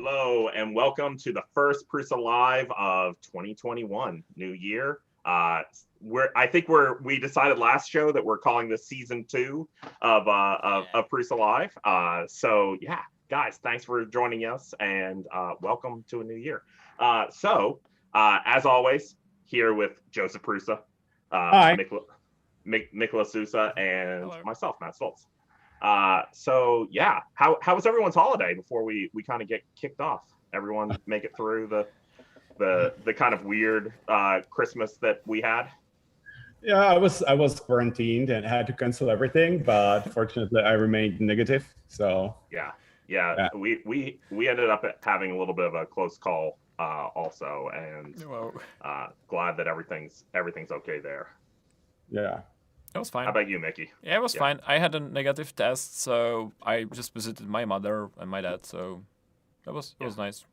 Hello and welcome to the first PrusaLive of 2021, new year. We decided last show that we're calling this season 2 of PrusaLive. So yeah, guys, thanks for joining us and welcome to a new year. As always, here with Joseph Prusa, Nicholas Sousa, and Hello. myself, Matt Stoltz. So yeah, how was everyone's holiday before we kind of get kicked off? Everyone make it through the kind of weird Christmas that we had? Yeah, I was quarantined and had to cancel everything, but fortunately I remained negative. So Yeah. We ended up having a little bit of a close call also, and glad that everything's okay there. Yeah. It was fine. How about you, Mickey? Yeah, it was fine. I had a negative test, so I just visited my mother and my dad, so it was nice.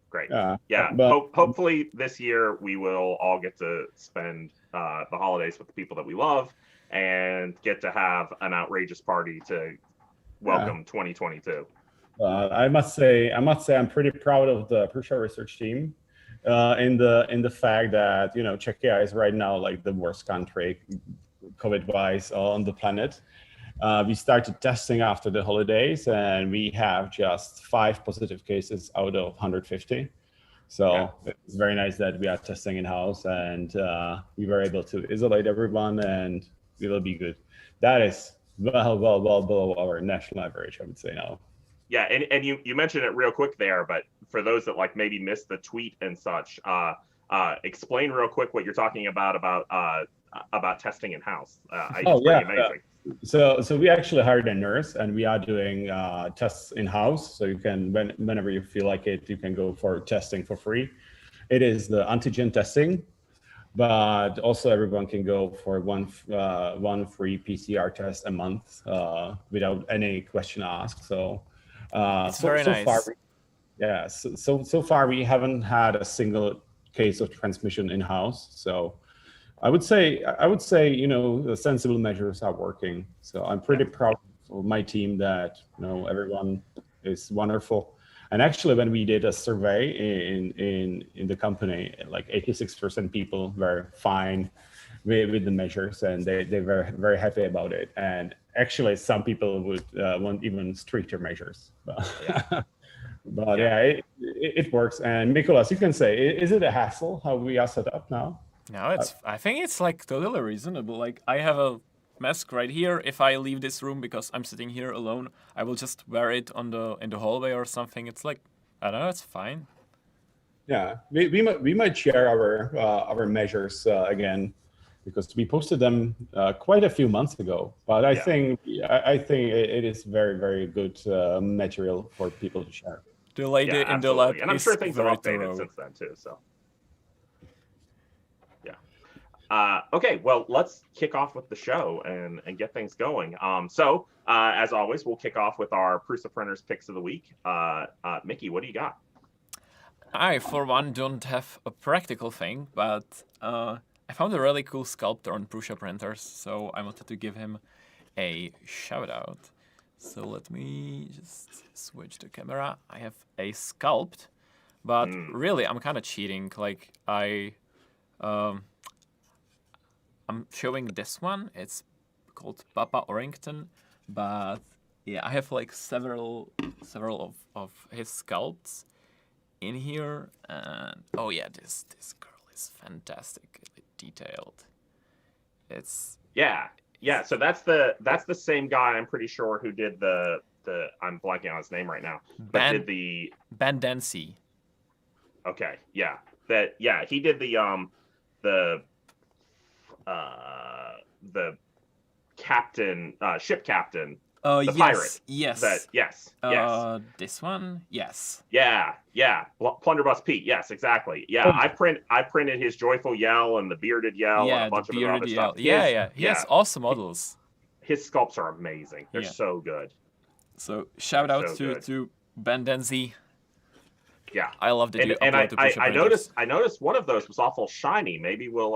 Great. But hopefully this year we will all get to spend the holidays with the people that we love and get to have an outrageous party to welcome 2022. I must say I'm pretty proud of the Prusa research team in the fact that Czechia is right now like the worst country COVID-wise on the planet. We started testing after the holidays, and we have just 5 positive cases out of 150. So It's very nice that we are testing in-house, and we were able to isolate everyone, and we will be good. That is well below our national average, I would say now. Yeah, and you mentioned it real quick there, but for those that like maybe missed the tweet and such, explain real quick what you're talking about testing in-house. It's pretty amazing. So we actually hired a nurse, and we are doing tests in-house. So you can, whenever you feel like it, you can go for testing for free. It is the antigen testing, but also everyone can go for one free PCR test a month without any question asked. So it's very nice. So far we haven't had a single case of transmission in-house. So I would say, the sensible measures are working. So I'm pretty proud of my team that, everyone is wonderful. And actually, when we did a survey in the company, like 86% people were fine with the measures, and they were very happy about it. And actually, some people would want even stricter measures. But it works. And Nicholas, you can say, is it a hassle how we are set up now? No, I think it's like totally reasonable. Like I have a mask right here. If I leave this room because I'm sitting here alone, I will just wear it in the hallway or something. It's like, I don't know, it's fine. Yeah, we might share our measures again, because we posted them quite a few months ago. But I think it is very, very good material for people to share. The lady in the lab, and I'm sure things have updated since then too. So. Okay, well, let's kick off with the show and get things going. As always, we'll kick off with our PrusaPrinters picks of the week. Mickey, what do you got? I, for one, don't have a practical thing, but I found a really cool sculptor on PrusaPrinters, so I wanted to give him a shout out. So let me just switch the camera. I have a sculpt, but really, I'm kind of cheating. Like I'm showing this one. It's called Papa Orrington, but yeah, I have like several of his sculpts in here, and oh yeah, this girl is fantastically detailed. It's So that's the same guy, I'm pretty sure, who did the I'm blanking on his name right now, but did the Ben Dancy. Okay, he did the captain, ship captain. Oh, the yes, pirate. yes. Yes. This one, yes. Yeah. Plunderbuss Pete. Yes, exactly. Yeah, I printed his joyful yell and the bearded yell and a bunch of other stuff. Yeah. He has awesome models. His sculpts are amazing. They're so good. So shout out to Ben Dancy. Yeah, I love the and I noticed one of those was awful shiny. Maybe we'll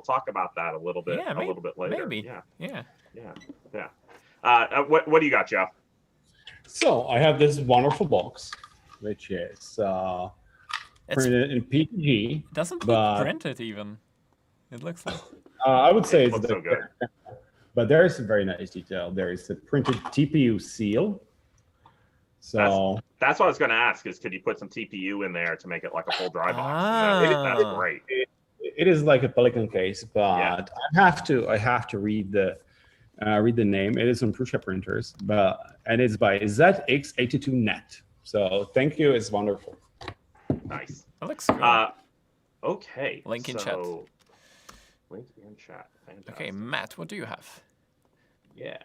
talk about that a little bit later. Maybe. Yeah. What do you got, Jeff? So I have this wonderful box which is It's, printed in PPG. it doesn't but, look printed even. It looks like. I would say It it's looks so good. But there is a very nice detail. There is a printed TPU seal. So that's what I was going to ask, is could you put some TPU in there to make it like a full dry box? That's great. It is like a Pelican case, but I have to read the name. It is on PrusaPrinters, and it's by ZX82Net. So thank you. It's wonderful. Nice. That looks good. Okay. Link in chat. Link in chat. Fantastic. Okay, Matt, what do you have? Yeah.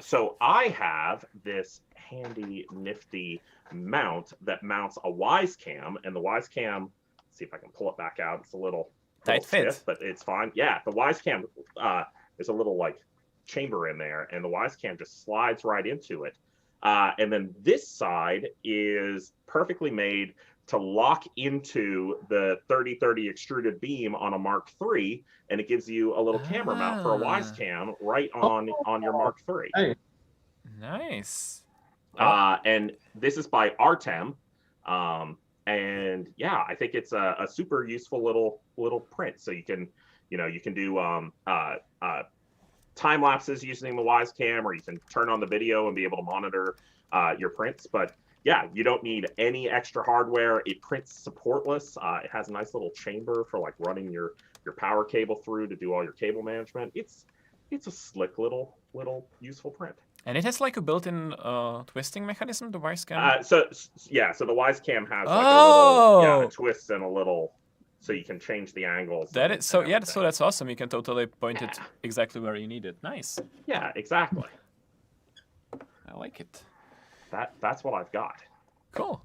So I have this handy, nifty mount that mounts a Wisecam, and the Wisecam, see if I can pull it back out. It's a little tight fit, stiff, but it's fine. Yeah, the Wisecam, there's a little like chamber in there, and the Wisecam just slides right into it. And then this side is perfectly made to lock into the 3030 extruded beam on a Mark III, and it gives you a little camera mount for a Wisecam right on your Mark III. Nice. And this is by Artem. And yeah, I think it's a super useful little print. So you can do time lapses using the Wisecam, or you can turn on the video and be able to monitor your prints. But yeah, you don't need any extra hardware. It prints supportless. It has a nice little chamber for like running your power cable through to do all your cable management. It's a slick little useful print. And it has like a built-in twisting mechanism, the Wisecam? So the Wisecam has like a little twist and a little, so you can change the angles. That is so that's awesome. You can totally point it exactly where you need it. Nice. Yeah, exactly. I like it. That's what I've got. Cool.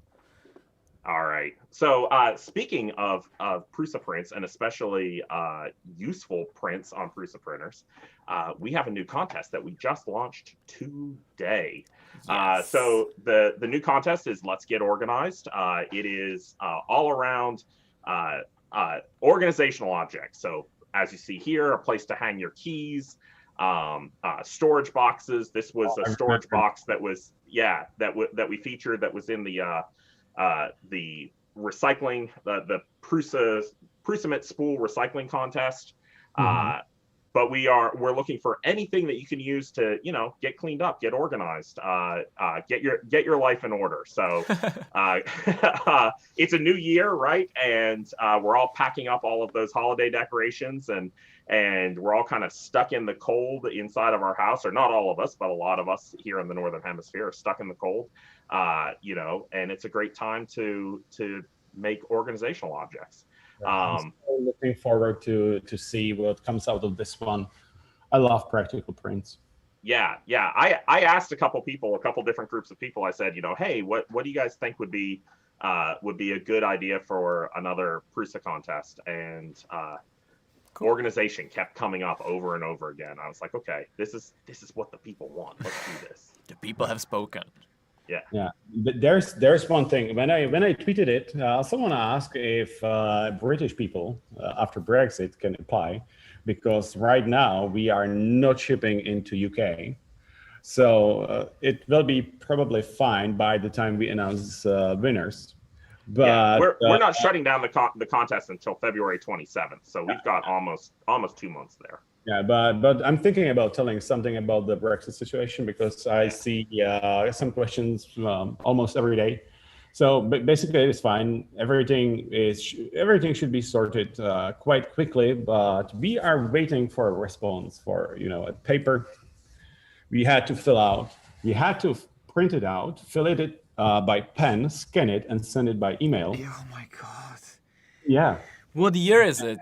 All right. So speaking of Prusa prints, and especially useful prints on Prusa printers, we have a new contest that we just launched today. Yes. So the new contest is Let's Get Organized. It is all around organizational objects. So as you see here, a place to hang your keys, storage boxes. This was a storage box that was that we featured, that was in the recycling, the Prusament spool recycling contest. But we're looking for anything that you can use to, get cleaned up, get organized, get your life in order. So it's a new year, right? And we're all packing up all of those holiday decorations, and we're all kind of stuck in the cold inside of our house, or not all of us, but a lot of us here in the Northern Hemisphere are stuck in the cold, and it's a great time to make organizational objects. I'm still looking forward to see what comes out of this one. I love practical prints. Yeah. I asked a couple different groups of people. I said, hey, what do you guys think would be a good idea for another Prusa contest? And cool. Organization kept coming up over and over again. I was like, okay, this is what the people want. Let's do this. The people have spoken. Yeah. But there's one thing. When I tweeted it, someone asked if British people after Brexit can apply, because right now we are not shipping into UK, so it will be probably fine by the time we announce winners. But we're not shutting down the contest until February 27th, so we've got almost 2 months there. Yeah, but I'm thinking about telling something about the Brexit situation, because I see some questions almost every day. So basically, it's fine. Everything should be sorted quite quickly, but we are waiting for a response for a paper we had to fill out. We had to print it out, fill it by pen, scan it, and send it by email. Oh my God. Yeah. What year is it?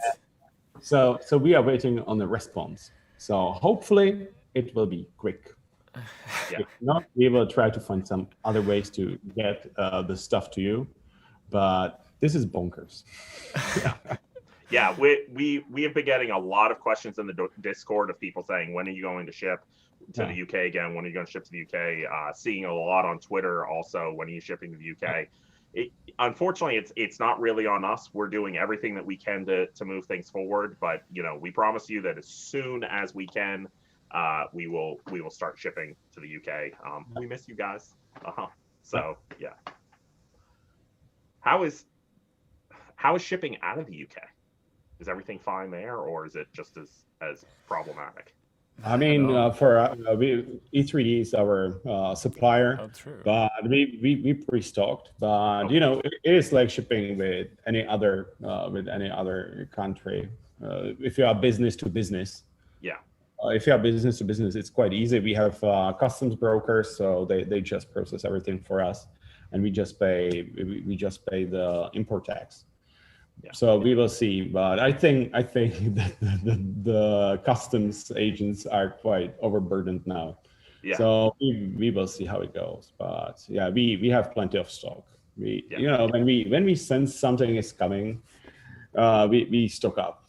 So we are waiting on the response. So hopefully it will be quick. If not, we will try to find some other ways to get the stuff to you. But this is bonkers. Yeah, we have been getting a lot of questions in the Discord of people saying, when are you going to ship to the UK again? When are you going to ship to the UK? Seeing a lot on Twitter also, when are you shipping to the UK? Unfortunately, it's not really on us. We're doing everything that we can to move things forward, but we promise you that as soon as we can, we will start shipping to the UK. We miss you guys. So yeah. How is shipping out of the UK? Is everything fine there, or is it just as problematic? I mean, E3D is our supplier, Oh, true. but we pre-stocked. But Okay. you know, it is like shipping with any other country. If you are business to business, Yeah. If you are business to business, it's quite easy. We have customs brokers, so they just process everything for us, and we just pay the import tax. Yeah. So we will see, but I think that the customs agents are quite overburdened now. Yeah. So we will see how it goes. But yeah, we have plenty of stock. You know, when we sense something is coming, we stock up.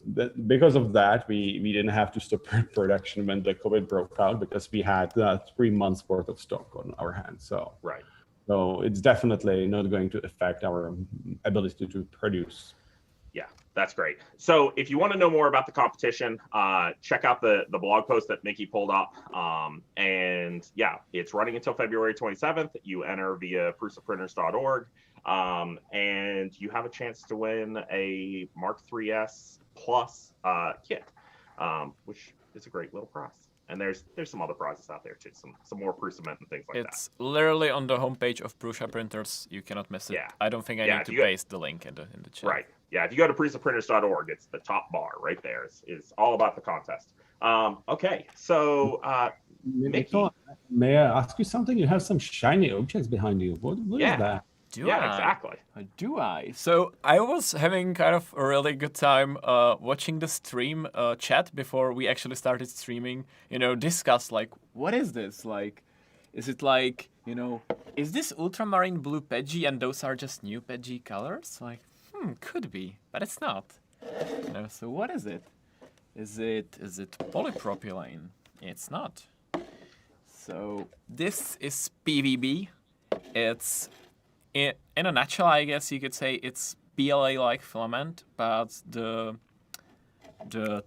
Because of that, we didn't have to stop production when the COVID broke out, because we had 3 months worth of stock on our hands. So right. So it's definitely not going to affect our ability to produce. Yeah, that's great. So if you want to know more about the competition, check out the blog post that Mickey pulled up. And yeah, it's running until February 27th. You enter via PrusaPrinters.org, and you have a chance to win a Mark III's Plus kit, which is a great little prize. And there's some other prizes out there too, some more Prusament and things like that. It's literally on the homepage of PrusaPrinters. You cannot miss it. Yeah. I don't think I need to paste the link in the chat. Right. Yeah. If you go to PrusaPrinters.org, it's the top bar right there. Is all about the contest. Okay. So, Mickey, may I ask you something? You have some shiny objects behind you. What is that? Exactly. Do I? So I was having kind of a really good time watching the stream chat before we actually started streaming. You know, discuss like, what is this? Like, is it like, you know, is this ultramarine blue PG and those are just new PG colors? Like, could be, but it's not. You know, so what is it? Is it polypropylene? It's not. So this is PVB. It's in a nutshell, I guess you could say it's PLA-like filament, but the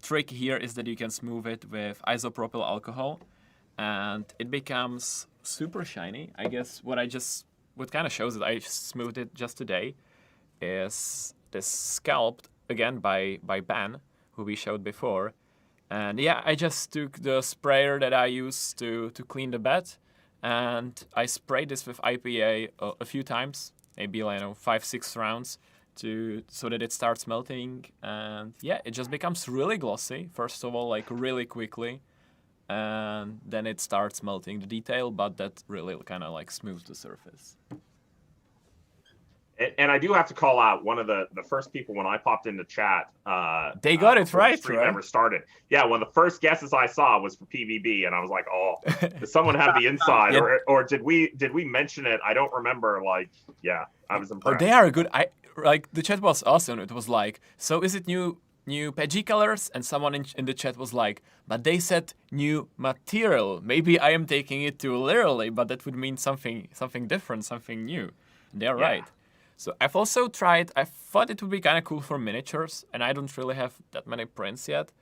trick here is that you can smooth it with isopropyl alcohol, and it becomes super shiny. I guess what kind of shows that I smoothed it just today is this scalped again by Ben, who we showed before, and yeah, I just took the sprayer that I used to clean the bed. And I sprayed this with IPA a few times, maybe 5-6 rounds, so that it starts melting. And yeah, it just becomes really glossy. First of all, like really quickly, and then it starts melting the detail. But that really kind of like smooths the surface. And I do have to call out one of the first people when I popped into chat. They got it right, the stream ever started. Yeah, one of the first guesses I saw was for PVB, and I was like, "Oh, does someone have the inside, or did we mention it? I don't remember." Like, yeah, I was impressed. Oh, they are good. The chat was awesome. It was like, so is it new PG colors? And someone in the chat was like, but they said new material. Maybe I am taking it too literally, but that would mean something different, something new. And they're right. So I've also tried, I thought it would be kind of cool for miniatures, and I don't really have that many prints yet,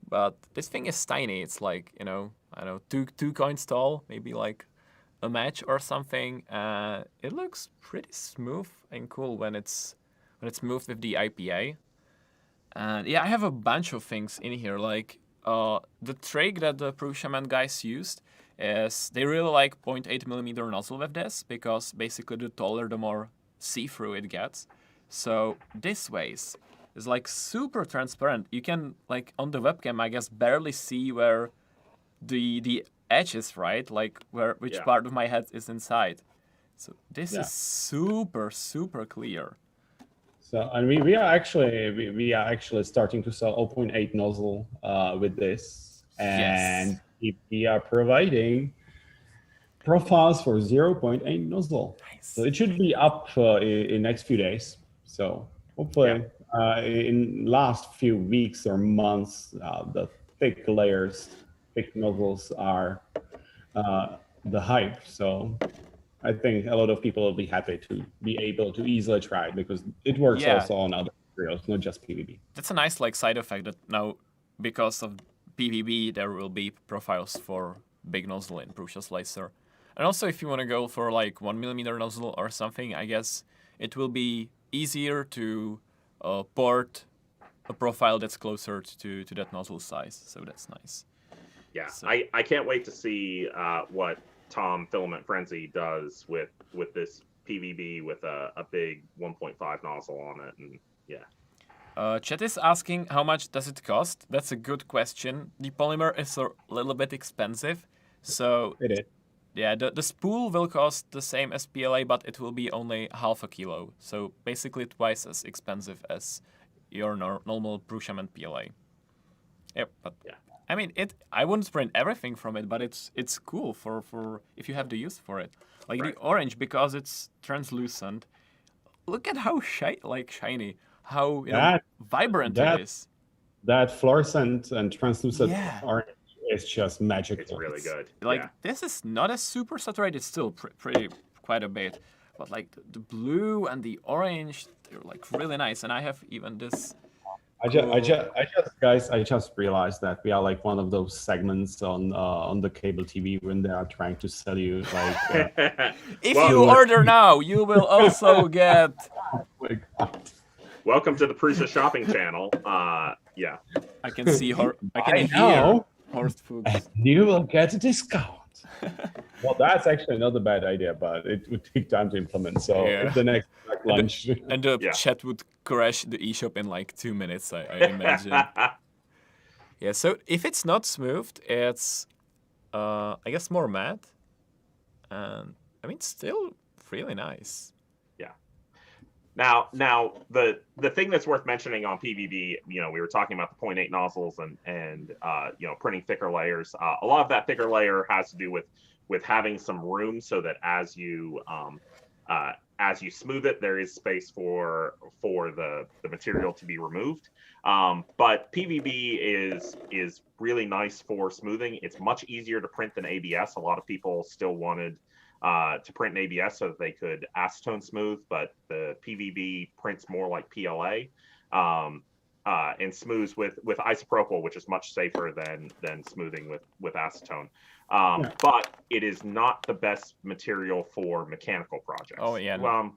but this thing is tiny. It's like, I don't know, two coins tall, maybe like a match or something. It looks pretty smooth and cool when it's moved with the IPA. And yeah, I have a bunch of things in here, like the trick that the Prusament guys used is they really like 0.8mm nozzle with this, because basically the taller, the more see-through it gets. So this ways is like super transparent. You can, like on the webcam, I guess, barely see where the edge is, right? Like which part of my head is inside. So this is super clear. So, and we are actually starting to sell 0.8 nozzle with this, and we are providing profiles for 0.8 nozzle. Nice. So it should be up in next few days. So hopefully in last few weeks or months, the thick nozzles are the hype. So I think a lot of people will be happy to be able to easily try it, because it works also on other materials, not just PVB. That's a nice side effect that now, because of PVB, there will be profiles for big nozzle in Prusa Slicer. And also, if you want to go for like 1mm nozzle or something, I guess it will be easier to port a profile that's closer to that nozzle size. So that's nice. Yeah, So, I can't wait to see what Tom Filament Frenzy does with this PVB with a big 1.5 nozzle on it, and yeah. Chet is asking how much does it cost? That's a good question. The polymer is a little bit expensive, so It is. yeah, the spool will cost the same as PLA, but it will be only half a kilo. So basically twice as expensive as your normal Prusament PLA. Yep, but Yeah. I mean, I wouldn't print everything from it, but it's cool for if you have the use for it. Like Right. the orange, because it's translucent. Look at how shiny, how vibrant it is. That fluorescent and translucent Yeah. orange is just magical. It's really good. Like yeah. this is not as super saturated, still pretty quite a bit, but like the blue and the orange, they're like really nice. And I have even this. Guys, I just realized that we are like one of those segments on the cable TV when they are trying to sell you like. If you order now, you will also get. Oh my God. Welcome to the Prusa shopping channel. Yeah. I can see her. I can hear know. Horst Fuchs. And you will get a discount. Well, that's actually not a bad idea, but it would take time to implement. So Yeah. the next lunch. And the Yeah. chat would crash the eShop in like 2 minutes, I imagine. Yeah, so if it's not smoothed, it's, I guess, more matte. And, I mean, still really nice. Now the thing that's worth mentioning on PVB, we were talking about the 0.8 nozzles and printing thicker layers. A lot of that thicker layer has to do with having some room so that as you smooth it, there is space for the material to be removed. But PVB is really nice for smoothing. It's much easier to print than ABS. A lot of people still wanted to print in ABS so that they could acetone smooth, but the PVB prints more like PLA and smooths with isopropyl, which is much safer than smoothing with acetone. But it is not the best material for mechanical projects. Oh yeah.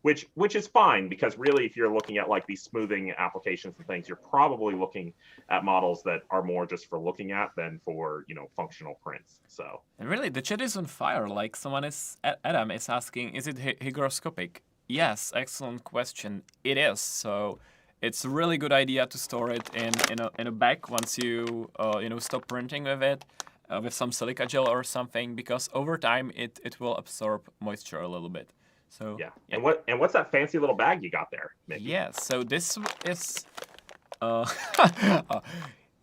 Which is fine, because really, if you're looking at like these smoothing applications and things, you're probably looking at models that are more just for looking at than for functional prints. So. And really, the chat is on fire. Like someone Adam is asking, is it hygroscopic? Yes, excellent question. It is. So it's a really good idea to store it in a bag once you stop printing with it. With some silica gel or something, because over time it will absorb moisture a little bit. So yeah. And what's that fancy little bag you got there, Mickey? Yeah, so this is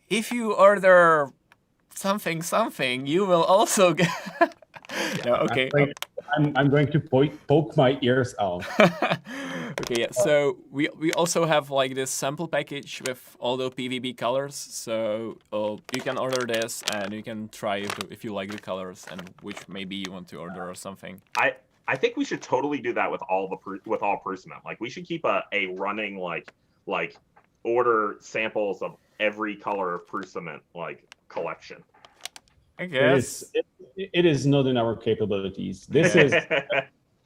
if you order something, you will also get no, okay. I'm going to poke my ears out. Okay, yeah. So we also have like this sample package with all the PVB colors. So you can order this and you can try if you like the colors and which maybe you want to order or something. I think we should totally do that with all Prusament. Like we should keep a running like order samples of every color of Prusament like collection. I guess it is not in our capabilities. This is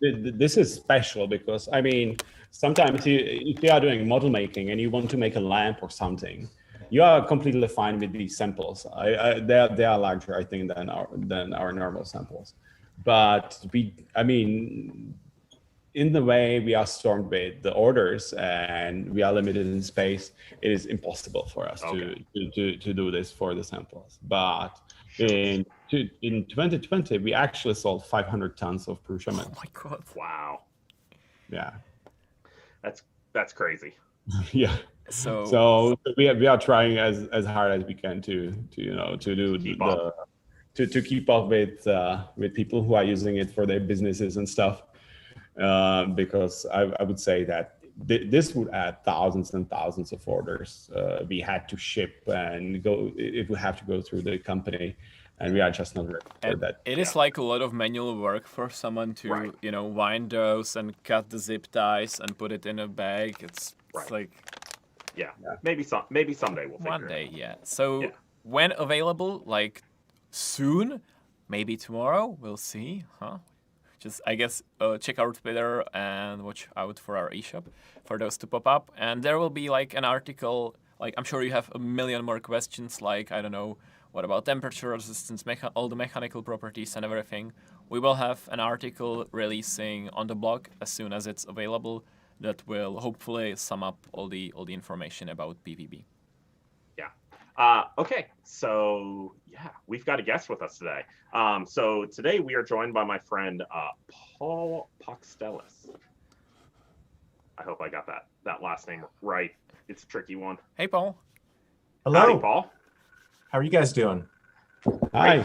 this is special because I mean sometimes if you are doing model making and you want to make a lamp or something, you are completely fine with these samples. They are larger, I think, than our normal samples. But in the way we are stormed with the orders and we are limited in space, it is impossible for us to do this for the samples. But in 2020, we actually sold 500 tons of Prusament. Oh my God! Wow. Yeah. That's crazy. Yeah. So we are trying as hard as we can to keep up with people who are using it for their businesses and stuff, because I would say that this would add thousands and thousands of orders. We had to ship and it would have to go through the company, and we are just not ready for that. It is like a lot of manual work for someone to wind those and cut the zip ties and put it in a bag. It's like maybe someday we'll figure one day, it out. yeah. So when available, like soon, maybe tomorrow. We'll see, huh? Just, I guess, check our Twitter and watch out for our eShop for those to pop up. And there will be like an article, like I'm sure you have a million more questions, like, I don't know, what about temperature resistance, all the mechanical properties and everything. We will have an article releasing on the blog as soon as it's available that will hopefully sum up all the information about PVB. Okay, so yeah, we've got a guest with us today. So today we are joined by my friend Paul Paukstelis. I hope I got that last name right. It's a tricky one. Hey, Paul. Hello. Howdy, Paul. How are you guys doing? Hi.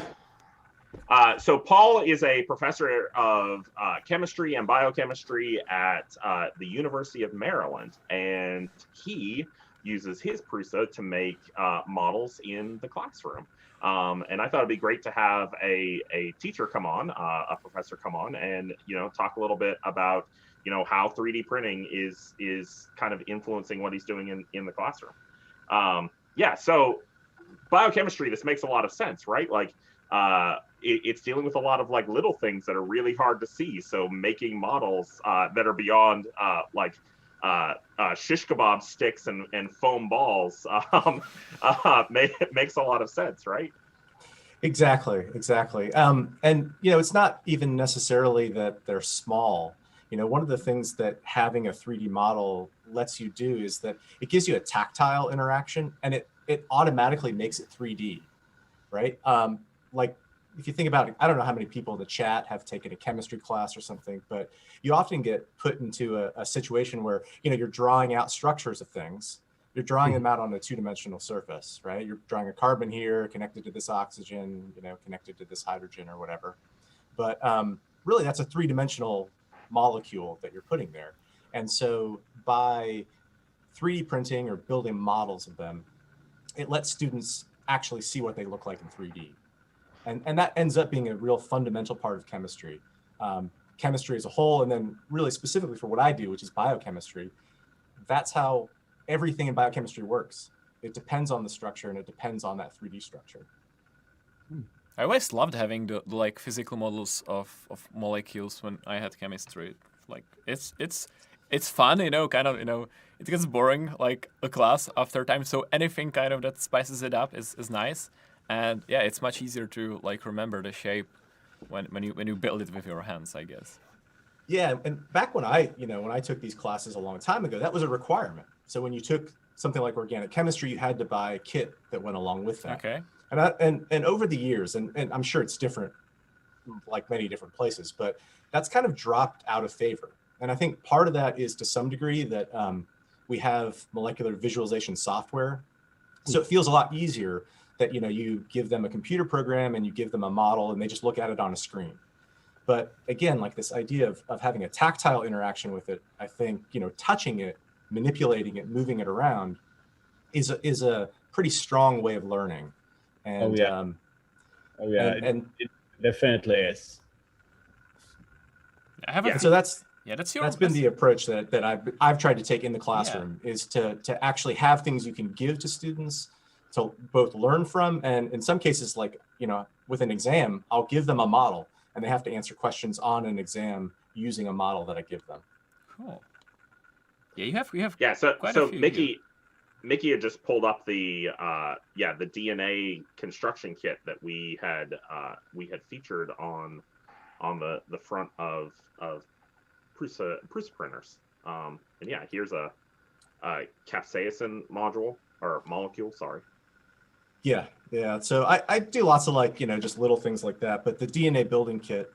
So Paul is a professor of chemistry and biochemistry at the University of Maryland, and he uses his Prusa to make models in the classroom. And I thought it'd be great to have a teacher come on, a professor come on, and talk a little bit about how 3D printing is kind of influencing what he's doing in the classroom. So biochemistry, this makes a lot of sense, right? Like it's dealing with a lot of like little things that are really hard to see. So making models that are beyond shish kebab sticks and foam balls makes a lot of sense, right? Exactly. And it's not even necessarily that they're small. One of the things that having a 3D model lets you do is that it gives you a tactile interaction, and it automatically makes it 3D, right? Like if you think about it, I don't know how many people in the chat have taken a chemistry class or something, but you often get put into a situation where, you're drawing out structures of things. You're drawing them out on a two-dimensional surface, right? You're drawing a carbon here connected to this oxygen, connected to this hydrogen or whatever. But really that's a three-dimensional molecule that you're putting there. And so by 3D printing or building models of them, it lets students actually see what they look like in 3D. And that ends up being a real fundamental part of chemistry. Chemistry as a whole, and then really specifically for what I do, which is biochemistry, that's how everything in biochemistry works. It depends on the structure, and it depends on that 3D structure. I always loved having the like physical models of molecules when I had chemistry. Like it's fun, it gets boring like a class after time. So anything kind of that spices it up is nice. And yeah, it's much easier to like remember the shape when you build it with your hands, I guess. Yeah, and back when I took these classes a long time ago, that was a requirement. So when you took something like organic chemistry, you had to buy a kit that went along with that. Okay. And over the years, and I'm sure it's different, like many different places, but that's kind of dropped out of favor. And I think part of that is to some degree that we have molecular visualization software. So it feels a lot easier that, you give them a computer program and you give them a model and they just look at it on a screen. But again, like this idea of having a tactile interaction with it, I think, touching it, manipulating it, moving it around is a pretty strong way of learning. And, it definitely is. I have so that's that's been the approach that I've tried to take in the classroom, is to actually have things you can give to students to both learn from, and in some cases, like, with an exam, I'll give them a model and they have to answer questions on an exam using a model that I give them. Cool. Yeah, we have so Mickey had just pulled up the DNA construction kit that we had featured on the front of PrusaPrinters. And yeah, here's a capsaicin molecule, sorry. Yeah. So I do lots of just little things like that, but the DNA building kit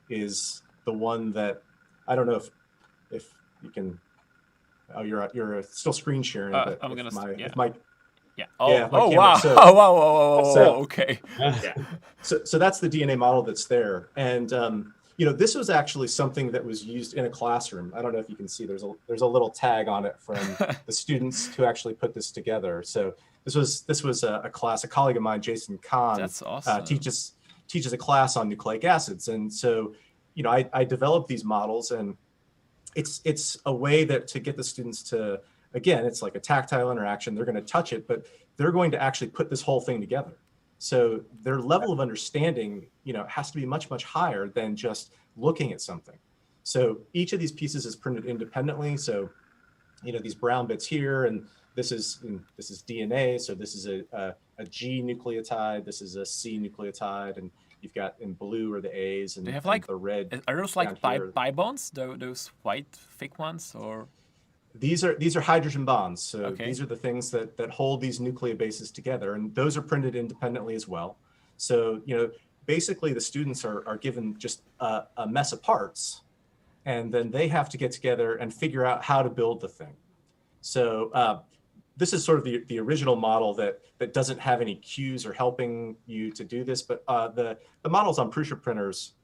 is the one that I don't know if you can. Oh, you're still screen sharing. But I'm gonna. Yeah. Oh wow! So, oh wow! Okay. Yeah. So that's the DNA model that's there, and this was actually something that was used in a classroom. I don't know if you can see. There's a little tag on it from the students who actually put this together. So this was a class. A colleague of mine, Jason Kahn, that's awesome. teaches a class on nucleic acids, and so I developed these models, and it's a way to get the students to, again, it's like a tactile interaction. They're going to touch it, but they're going to actually put this whole thing together. So their level of understanding, has to be much, much higher than just looking at something. So each of these pieces is printed independently. So, these brown bits here, and this is DNA. So this is a G nucleotide. This is a C nucleotide, and you've got in blue are the A's, and They have and the red. Are those like pi bonds? Those white thick ones, or? These are hydrogen bonds. So Okay. These are the things that hold these nucleobases together, and those are printed independently as well. So basically the students are given just a mess of parts, and then they have to get together and figure out how to build the thing. So this is sort of the original model that doesn't have any cues or helping you to do this, but the models on PrusaPrinters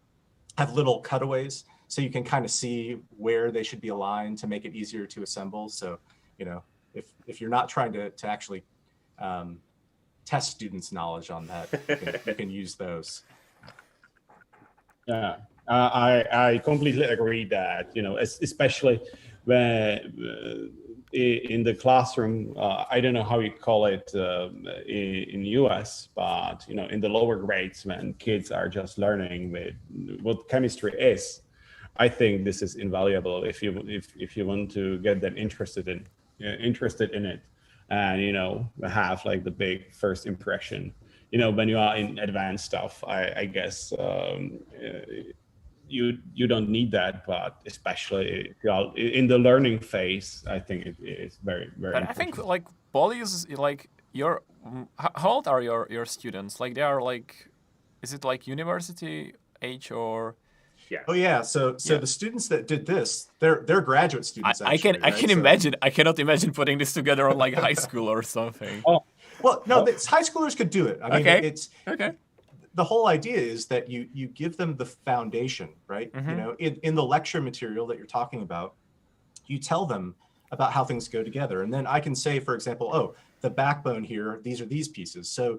have little cutaways, so you can kind of see where they should be aligned to make it easier to assemble. So, if you're not trying to actually test students' knowledge on that, you can use those. Yeah, I completely agree that, especially when in the classroom, I don't know how you call it in US, but in the lower grades when kids are just learning what chemistry is, I think this is invaluable if you want to get them interested in it, and have like the big first impression. When you are in advanced stuff, I guess you don't need that, but especially in the learning phase, I think it is very, very But important. I think like Paul is like how old are your students? Like they are like, is it like university age or? Yeah. Oh yeah. So the students that did this, they're graduate students. I can imagine. I cannot imagine putting this together on like high school or something. Oh, well, no, high schoolers could do it. I mean, Okay. it's Okay. The whole idea is that you give them the foundation, right? In the lecture material that you're talking about, you tell them about how things go together. And then I can say, for example, oh, the backbone here, these are these pieces. So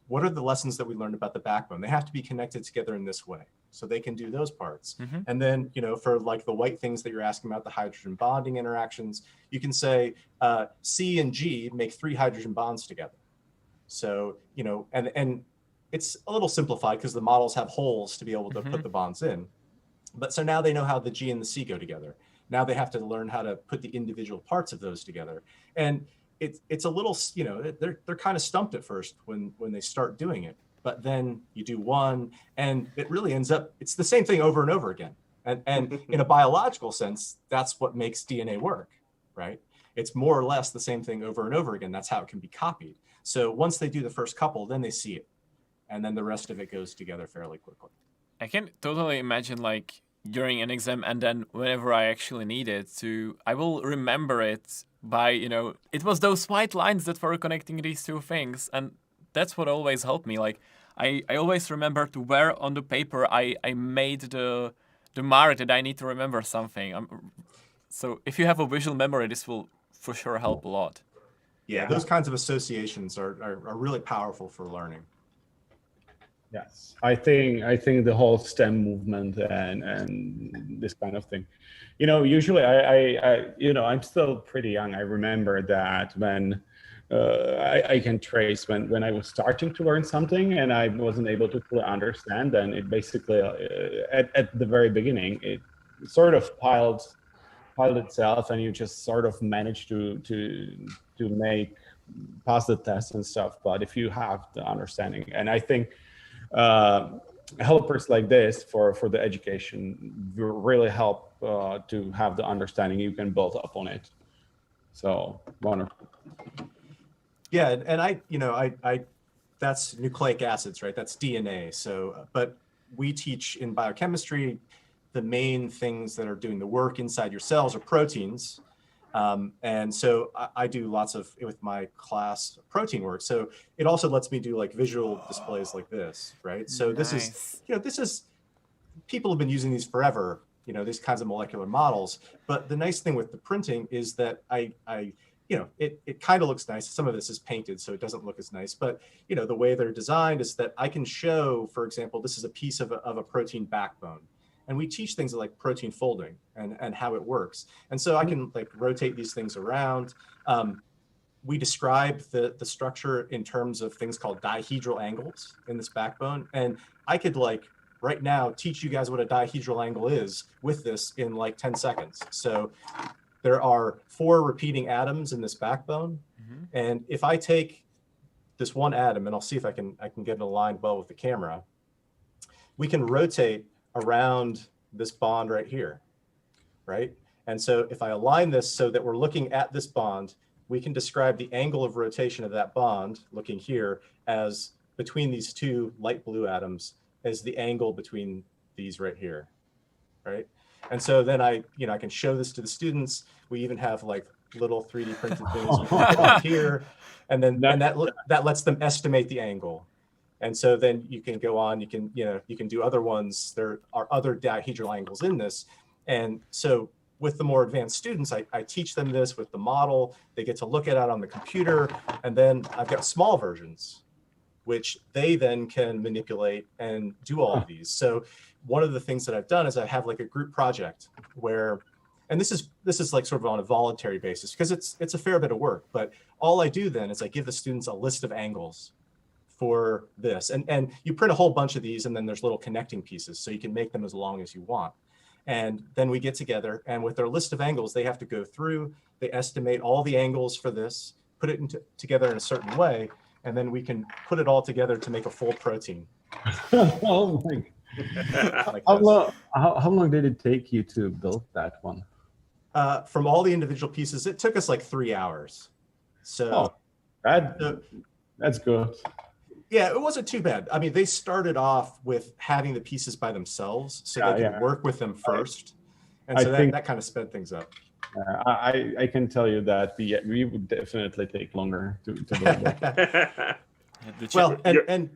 what are the lessons that we learned about the backbone? They have to be connected together in this way. So they can do those parts. And then, for like the white things that you're asking about, the hydrogen bonding interactions, you can say C and G make 3 hydrogen bonds together. So, and it's a little simplified because the models have holes to be able to put the bonds in. But so now they know how the G and the C go together. Now they have to learn how to put the individual parts of those together. And it's a little, they're kind of stumped at first when they start doing it. But then you do one, and it really ends up, it's the same thing over and over again. And in a biological sense, that's what makes DNA work, right? It's more or less the same thing over and over again. That's how it can be copied. So once they do the first couple, then they see it. And then the rest of it goes together fairly quickly. I can totally imagine like during an exam, and then whenever I actually need it I will remember it by, it was those white lines that were connecting these two things. And that's what always helped me. Like I always remembered where on the paper I made the mark that I need to remember something. So if you have a visual memory, this will for sure help a lot. Yeah, those kinds of associations are really powerful for learning. Yes, I think the whole STEM movement and this kind of thing, usually I'm still pretty young. I remember that when I can trace when I was starting to learn something and I wasn't able to fully understand, then it basically at the very beginning it sort of piled itself, and you just sort of managed to pass the test and stuff. But if you have the understanding, and I think helpers like this for the education will really help to have the understanding. You can build up on it. So wonderful. Yeah, and I that's nucleic acids, right? That's DNA. So, but we teach in biochemistry, the main things that are doing the work inside your cells are proteins. And so I do lots of, with my class, protein work. So it also lets me do like visual displays like this, right? So this is, people have been using these forever, these kinds of molecular models. But the nice thing with the printing is that it kind of looks nice. Some of this is painted, so it doesn't look as nice. But, the way they're designed is that I can show, for example, this is a piece of a protein backbone. And we teach things like protein folding and how it works. And so I can like rotate these things around. we describe the structure in terms of things called dihedral angles in this backbone. And I could like right now teach you guys what a dihedral angle is with this in like 10 seconds. So there are 4 repeating atoms in this backbone. Mm-hmm. And if I take this one atom, and I'll see if I can get it aligned well with the camera, we can rotate around this bond right here, right? And so if I align this so that we're looking at this bond, we can describe the angle of rotation of that bond, looking here, as between these 2 light blue atoms as the angle between these right here, right? And so then I can show this to the students. We even have like little 3D printed things we can put up here, and then that lets them estimate the angle. And so then you can go on, you can do other ones. There are other dihedral angles in this. And so with the more advanced students, I teach them this with the model. They get to look at it on the computer. And then I've got small versions, which they then can manipulate and do all of these. So one of the things that I've done is I have like a group project where, and this is like sort of on a voluntary basis because it's a fair bit of work, but all I do then is I give the students a list of angles for this. And you print a whole bunch of these, and then there's little connecting pieces, so you can make them as long as you want. And then we get together, and with their list of angles, they have to go through, they estimate all the angles for this, put it together in a certain way, and then we can put it all together to make a full protein. Oh my God. How long did it take you to build that one? From all the individual pieces, it took us like 3 hours. So that's good. Yeah, it wasn't too bad. I mean, they started off with having the pieces by themselves, so they could work with them first, and so that kind of sped things up. I can tell you that we would definitely take longer to build that. Well, and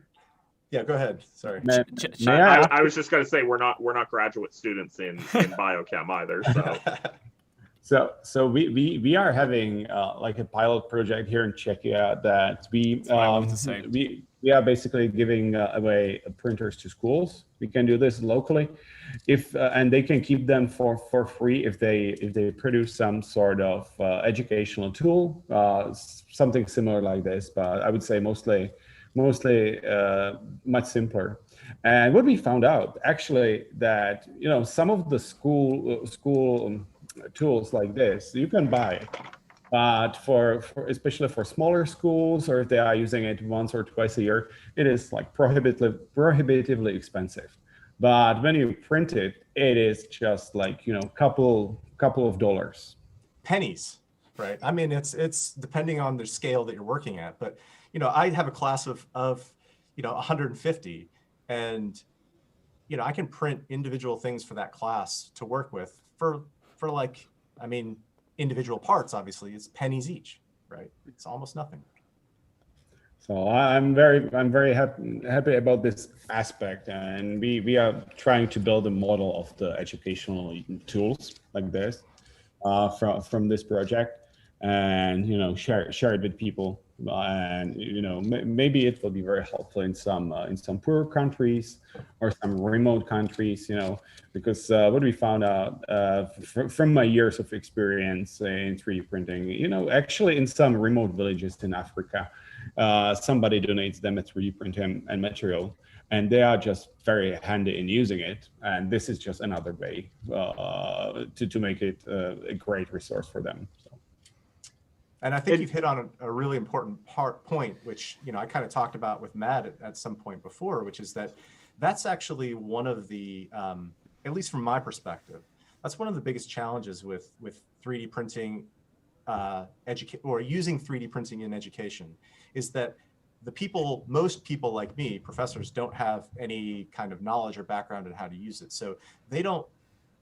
yeah, go ahead. Sorry. I was just going to say we're not graduate students in biochem either, so. So we are having like a pilot project here in Czechia that we are basically giving away printers to schools. We can do this locally, and they can keep them for free if they produce some sort of educational tool, something similar like this. But I would say mostly much simpler. And what we found out actually that some of the school tools like this you can buy, but for especially for smaller schools, or if they are using it once or twice a year, it is like prohibitively expensive. But when you print it, it is just like couple of dollars, pennies, right? I mean, it's depending on the scale that you're working at, but I have a class of 150, and I can print individual things for that class to work with for like, I mean, individual parts, obviously, it's pennies each, right? It's almost nothing. So I'm very happy about this aspect, and we are trying to build a model of the educational tools like this from this project, and share it with people, and maybe it will be very helpful in some poor countries or some remote countries, because what we found out from my years of experience in 3D printing, actually in some remote villages in Africa, somebody donates them a 3D printing and material, and they are just very handy in using it, and this is just another way to make it a great resource for them. And I think you've hit on a really important point, which I kind of talked about with Matt at some point before, which is that's actually one of the, at least from my perspective, that's one of the biggest challenges with 3D printing or using 3D printing in education, is that most people like me, professors, don't have any kind of knowledge or background on how to use it. So they don't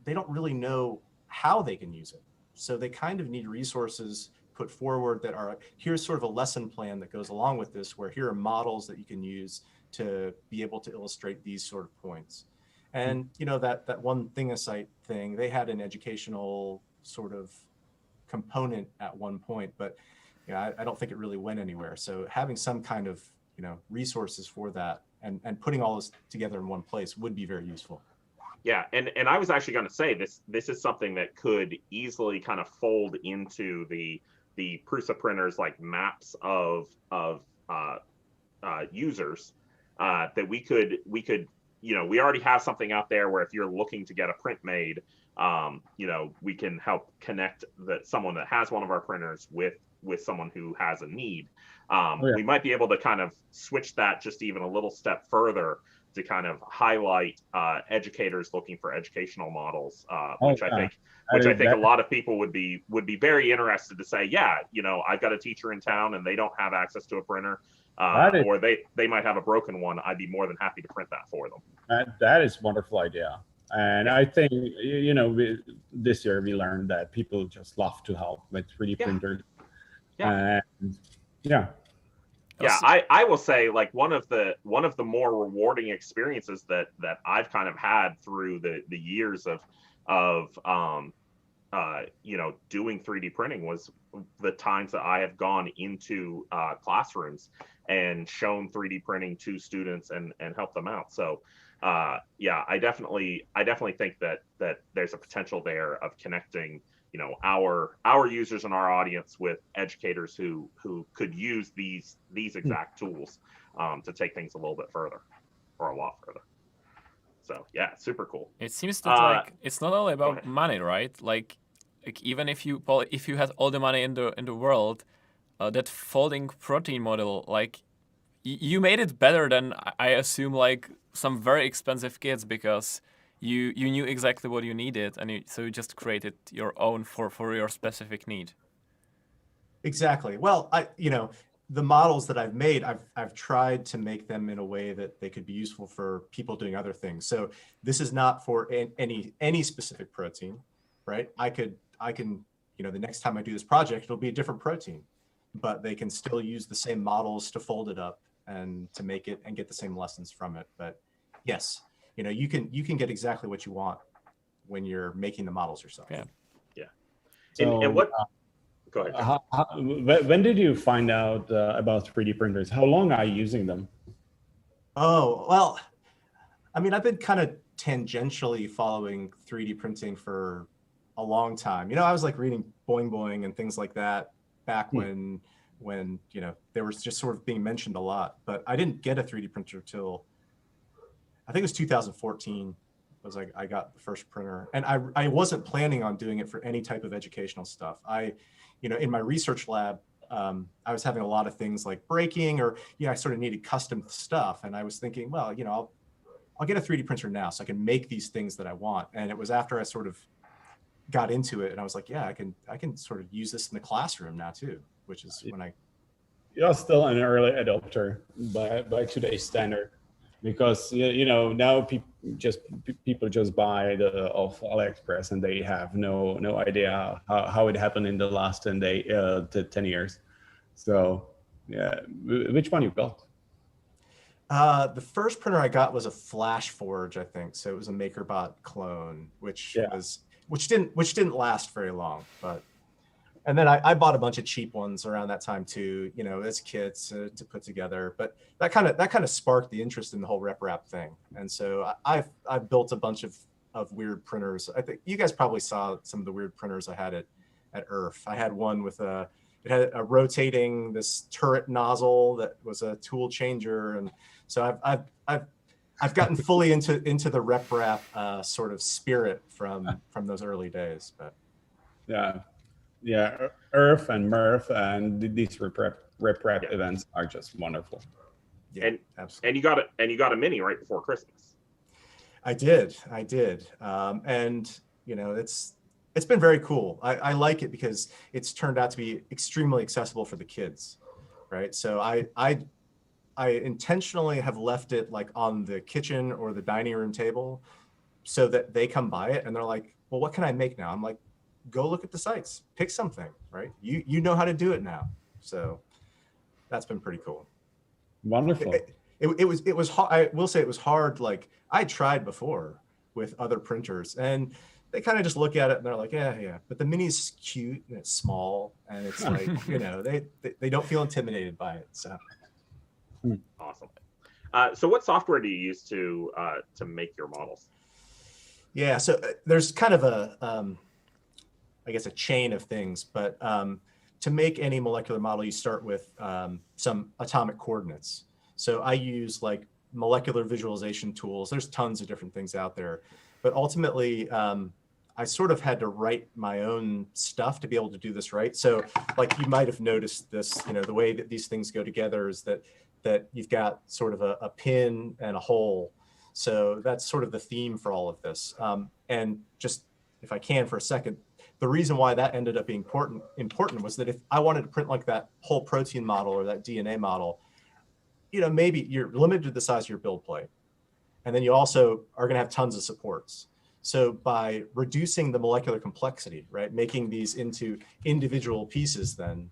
really know how they can use it. So they kind of need resources put forward that are, here's sort of a lesson plan that goes along with this, where here are models that you can use to be able to illustrate these sort of points. And that one Thingasite thing, they had an educational sort of component at one point, but I don't think it really went anywhere. So having some kind of resources for that and putting all this together in one place would be very useful. Yeah, and I was actually going to say this is something that could easily kind of fold into the the Prusa printers like maps of users that we could we already have something out there where if you're looking to get a print made, we can help connect someone that has one of our printers with someone who has a need. We might be able to kind of switch that just even a little step further to kind of highlight educators looking for educational models, which I think a lot of people would be very interested to say, yeah, I've got a teacher in town and they don't have access to a printer, or they might have a broken one. I'd be more than happy to print that for them. That is a wonderful idea. And I think, this year we learned that people just love to help with 3D printers. Yeah. And I will say, like, one of the more rewarding experiences that I've kind of had through the years of doing 3D printing was the times that I have gone into classrooms and shown 3D printing to students and helped them out. So I definitely think that there's a potential there of connecting our users and our audience with educators who could use these exact tools to take things a little bit further, or a lot further. So yeah, super cool. It seems that it's not only about money, right? Like even if you had all the money in the world, that folding protein model, like you made it better than, I assume, like some very expensive kits, because you knew exactly what you needed, and so you just created your own for your specific need. Exactly. Well, the models that I've made, I've tried to make them in a way that they could be useful for people doing other things. So this is not for any specific protein, right? I can, the next time I do this project, it'll be a different protein, but they can still use the same models to fold it up and to make it and get the same lessons from it. But yes, you can get exactly what you want when you're making the models yourself. Yeah. So, and what? Go ahead. When did you find out about 3D printers? How long are you using them? Oh, well, I mean, I've been kind of tangentially following 3D printing for a long time. I was like reading Boing Boing and things like that back when they were just sort of being mentioned a lot. But I didn't get a 3D printer till I think it was 2014 was I got the first printer, and I wasn't planning on doing it for any type of educational stuff. In my research lab, I was having a lot of things like breaking, or I sort of needed custom stuff, and I was thinking, well, I'll get a 3D printer now so I can make these things that I want. And it was after I sort of got into it, and I was like, yeah, I can sort of use this in the classroom now too, which is when You're still an early adopter by today's standard. Because now people just buy off AliExpress, and they have no idea how it happened in the last 10 years. So yeah, which one you got? The first printer I got was a Flash Forge, I think. So it was a MakerBot clone, which didn't last very long, but. And then I bought a bunch of cheap ones around that time too, as kits to put together. But that kind of sparked the interest in the whole RepRap thing. And so I've built a bunch of weird printers. I think you guys probably saw some of the weird printers I had at IRF. I had one with it had a rotating this turret nozzle that was a tool changer, and so I've gotten fully into the RepRap sort of spirit from those early days. But yeah, IRF and MRF and these RepRap events are just wonderful. Yeah, and absolutely. And you got a mini right before Christmas. I did, and it's been very cool. I like it because it's turned out to be extremely accessible for the kids, right? So I intentionally have left it like on the kitchen or the dining room table, so that they come by it and they're like, well, what can I make now? I'm like, go look at the sites, pick something, right? You know how to do it now. So that's been pretty cool. Wonderful. It was hard. I will say it was hard. Like I tried before with other printers, and they kind of just look at it and they're like, yeah. But the mini's cute and it's small, and it's like, they don't feel intimidated by it. So awesome. So what software do you use to make your models? Yeah, so there's kind of a I guess a chain of things, but to make any molecular model, you start with some atomic coordinates. So I use like molecular visualization tools. There's tons of different things out there, but ultimately I sort of had to write my own stuff to be able to do this right. So like you might have noticed this, you know, the way that these things go together is that you've got sort of a pin and a hole. So that's sort of the theme for all of this. And just if I can for a second, the reason why that ended up being important was that if I wanted to print like that whole protein model or that DNA model, you know, maybe you're limited to the size of your build plate. And then you also are going to have tons of supports. So by reducing the molecular complexity, right, making these into individual pieces, then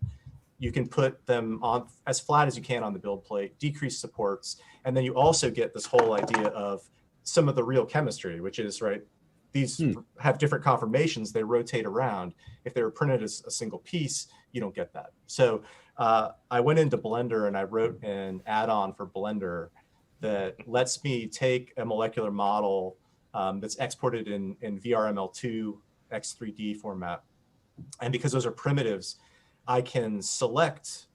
you can put them on as flat as you can on the build plate, decrease supports, and then you also get this whole idea of some of the real chemistry, which is, right, these have different conformations, they rotate around. If they were printed as a single piece, you don't get that. So I went into Blender and I wrote an add-on for Blender that lets me take a molecular model that's exported in VRML2 X3D format. And because those are primitives, I can select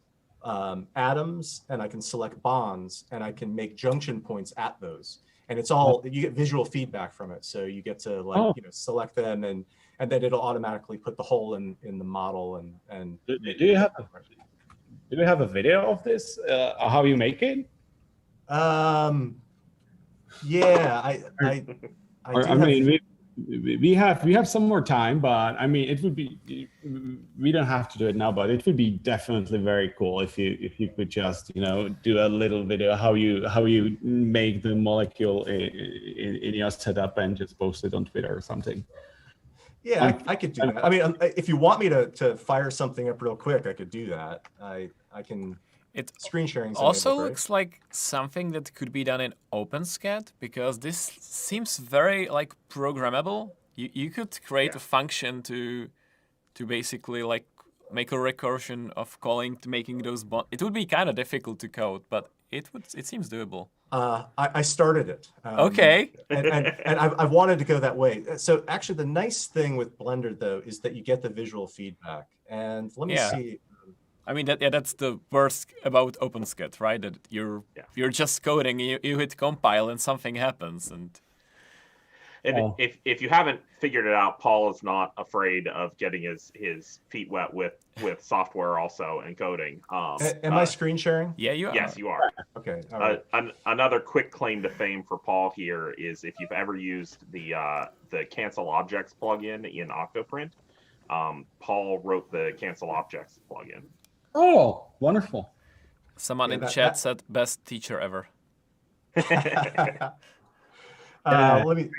atoms and I can select bonds and I can make junction points at those. And it's all, you get visual feedback from it. So you get to like, you know, select them and then it'll automatically put the hole in the model and do you have a video of this, how you make it? Yeah, I mean, we have some more time, but I mean, it would be, we don't have to do it now, but it would be definitely very cool if you could just, you know, do a little video how you make the molecule in your setup and just post it on Twitter or something. Yeah, I could do that. I mean, if you want me to fire something up real quick, I could do that. I can. It screen sharing also looks like something that could be done in OpenSCAD, because this seems very like programmable. You could create a function to basically like make a recursion of calling to making those bonds. It would be kind of difficult to code, but it seems doable. I started it. Okay. and I've wanted to go that way. So actually, the nice thing with Blender though is that you get the visual feedback. And let me see. I mean, that's the worst about OpenSCAD, right? That you're just coding, you hit compile, and something happens. And if you haven't figured it out, Paul is not afraid of getting his feet wet with software also and coding. Am I screen sharing? Yeah, you are. Yes, you are. Okay. All right. Another quick claim to fame for Paul here is if you've ever used the Cancel Objects plugin in Octoprint, Paul wrote the Cancel Objects plugin. Oh, wonderful. Someone in chat said best teacher ever. Let me.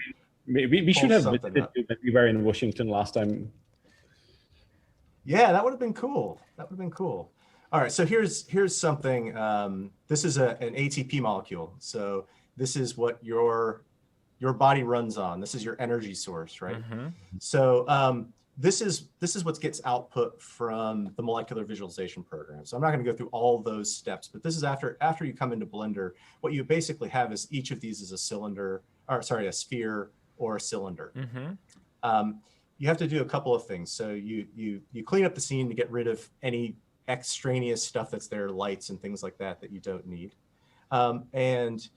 We should have visited you when we were in Washington last time. Yeah, that would have been cool. All right, so here's something. This is an ATP molecule. So this is what your body runs on. This is your energy source, right? Mm-hmm. So this is what gets output from the molecular visualization program. So I'm not going to go through all those steps, but this is after you come into Blender. What you basically have is each of these is a sphere or a cylinder. Mm-hmm. You have to do a couple of things. So you clean up the scene to get rid of any extraneous stuff that's there, lights and things like that you don't need. And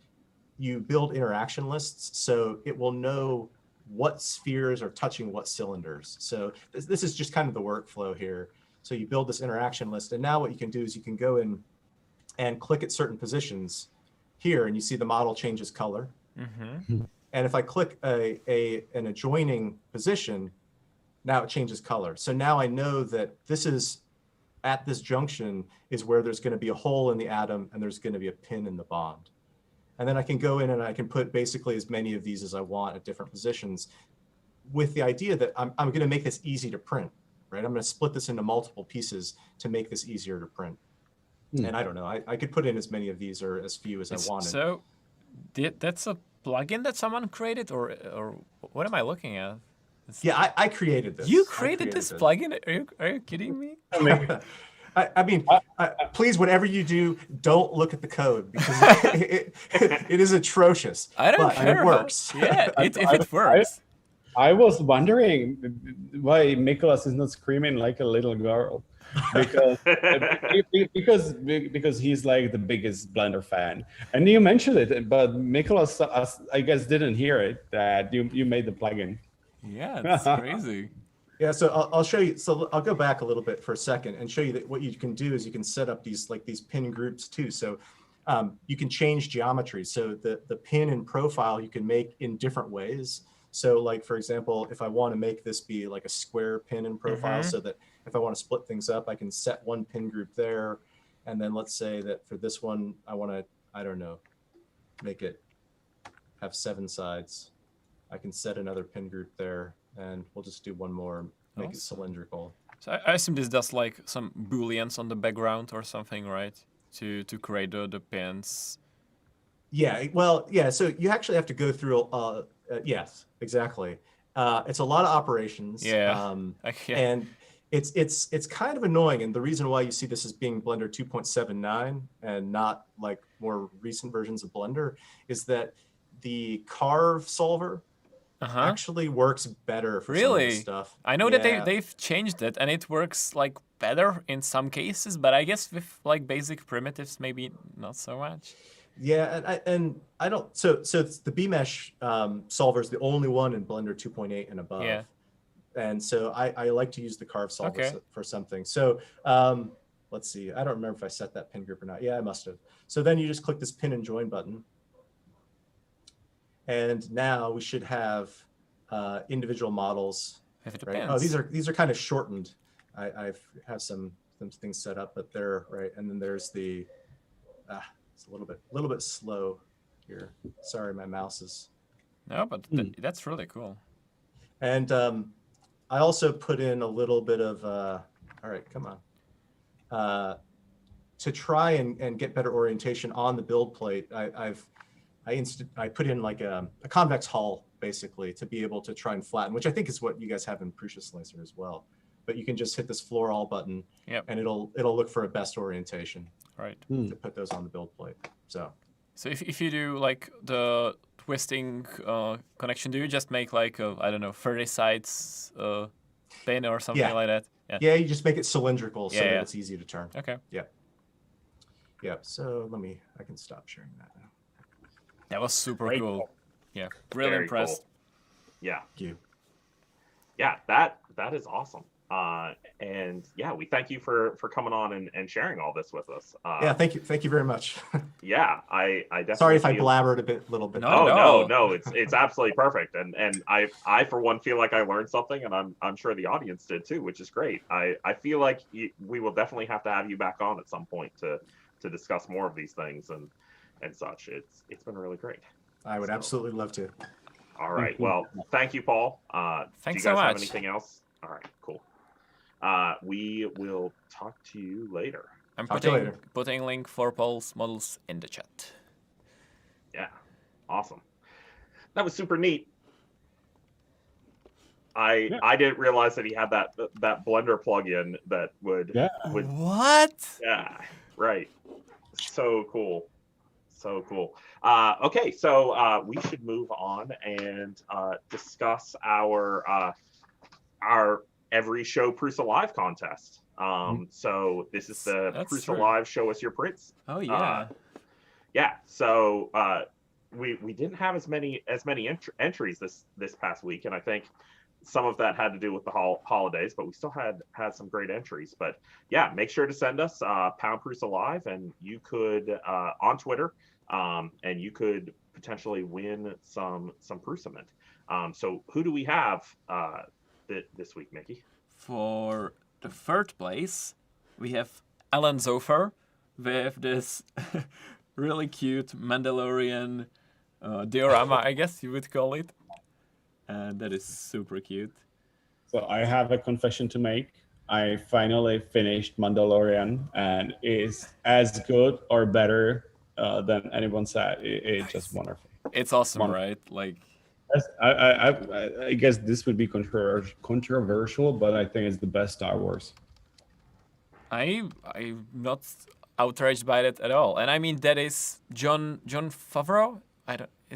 you build interaction lists so it will know what spheres are touching what cylinders. So this is just kind of the workflow here. So you build this interaction list, and now what you can do is you can go in and click at certain positions here, and you see the model changes color. Mm-hmm. And if I click an adjoining position, now it changes color. So now I know that this is at this junction is where there's going to be a hole in the atom and there's going to be a pin in the bond. And then I can go in and I can put basically as many of these as I want at different positions with the idea that I'm going to make this easy to print, right? I'm going to split this into multiple pieces to make this easier to print. And I don't know, I could put in as many of these or as few as I wanted. So that's a plugin that someone created, or what am I looking at? Yeah, I created this. You created this plugin? Are you kidding me? I mean, please, whatever you do, don't look at the code because it is atrocious. I don't care. It works. Yeah, if it works. I was wondering why Nicholas is not screaming like a little girl. because he's like the biggest Blender fan. And you mentioned it, but Nicholas, I guess, didn't hear it that you made the plugin. Yeah, it's crazy. Yeah, so I'll show you. So I'll go back a little bit for a second and show you that what you can do is you can set up these pin groups too. So you can change geometry. So the pin and profile you can make in different ways. So like, for example, if I want to make this be like a square pin and profile, so that if I want to split things up, I can set one pin group there. And then let's say that for this one, I want to, I don't know, make it have 7 sides. I can set another pin group there, and we'll just do one more, make it cylindrical. So I assume this does like some booleans on the background or something, right? To create the pins. Yeah, well, yeah. So you actually have to go through. Yes, exactly. It's a lot of operations. Yeah. And it's kind of annoying. And the reason why you see this as being Blender 2.79 and not like more recent versions of Blender is that the carve solver actually works better for some of this stuff. I know that they've changed it and it works like better in some cases, but I guess with like basic primitives, maybe not so much. Yeah, and I don't. So it's the BMesh solver is the only one in Blender 2.8 and above. Yeah. And so I like to use the carve solver for something. So let's see. I don't remember if I set that pin group or not. Yeah, I must have. So then you just click this pin and join button. And now we should have individual models. Right? Oh, these are kind of shortened. I have some things set up, but they're right. And then there's the it's a little bit slow here. Sorry, my mouse is. No, but that's really cool. And I also put in a little bit of all right, come on. To try and get better orientation on the build plate, I put in like a convex hull basically to be able to try and flatten, which I think is what you guys have in Prusa Slicer as well. But you can just hit this floor all button, and it'll look for a best orientation. Right. To put those on the build plate. So if you do like the twisting connection, do you just make like a, I don't know, 30 sides pin or something like that? Yeah, you just make it cylindrical so that it's easy to turn. Okay. Yeah. So I can stop sharing that now. That was super cool. Yeah, really Very impressed. Cool. Yeah. Thank you. Yeah, that is awesome. And yeah, we thank you for coming on and sharing all this with us. Yeah, thank you very much. Yeah, I definitely. Sorry if I blabbered a little bit. No, it's absolutely perfect. And I for one feel like I learned something, and I'm sure the audience did too, which is great. I feel like we will definitely have to have you back on at some point to discuss more of these things and such. It's been really great. I would absolutely love to. All right. Well, thank you, Paul. Thanks do you guys so much. have anything else? All right, cool. We will talk to you later. I'm putting link for Paul's models in the chat. Yeah, awesome. That was super neat. I didn't realize that he had that Blender plugin that would What? Yeah, right. So cool. So cool. Okay, so we should move on and discuss our every show PrusaLive contest. So this is the PrusaLive Show Us Your Prints. Oh yeah. Yeah. So we didn't have as many entries this past week, and I think some of that had to do with the holidays, but we still had some great entries. But yeah, make sure to send us #PrusaLive, and you could on Twitter, and you could potentially win some Prusament. So who do we have this week, Mickey? For the third place, we have Alan Zofer with this really cute Mandalorian diorama, I guess you would call it. And that is super cute. So I have a confession to make. I finally finished Mandalorian, and it's as good or better than anyone said. It's just wonderful. It's awesome, right? Like, I guess this would be controversial, but I think it's the best Star Wars. I'm not outraged by it at all. And I mean, that is Jon Favreau.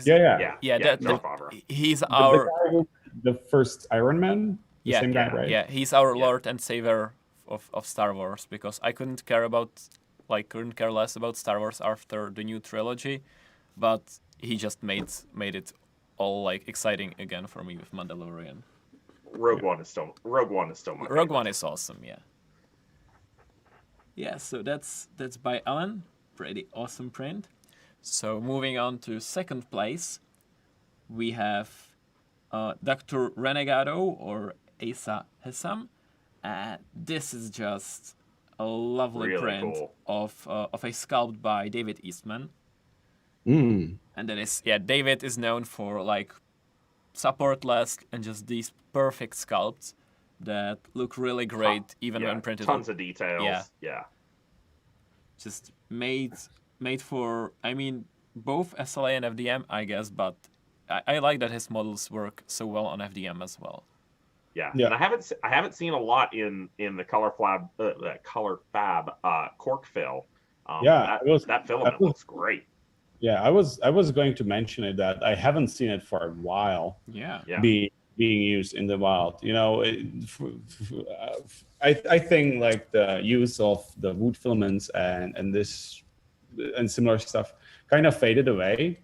Yeah. Jon Favreau. He's the first Iron Man. Same guy, right? Yeah, he's our Lord and Savior of Star Wars, because I couldn't care less about Star Wars after the new trilogy, but he just made it all like exciting again for me with Mandalorian. Rogue One is still my Rogue favorite. One is awesome, yeah. Yeah, so that's by Alan. Pretty awesome print. So moving on to second place, we have Dr. Renegado or Asa Hessam. This is just a lovely Really print cool. of a sculpt by David Eastman. Mm. And that is, David is known for like supportless and just these perfect sculpts that look really great even when printed. Tons of details. Yeah. Just made for, I mean, both SLA and FDM, I guess, but I like that his models work so well on FDM as well. Yeah. And I haven't seen a lot in the color fab cork fill. That filament looks great. Yeah, I was going to mention it, that I haven't seen it for a while. Yeah. Being used in the wild. You know, I think like the use of the wood filaments and this and similar stuff kind of faded away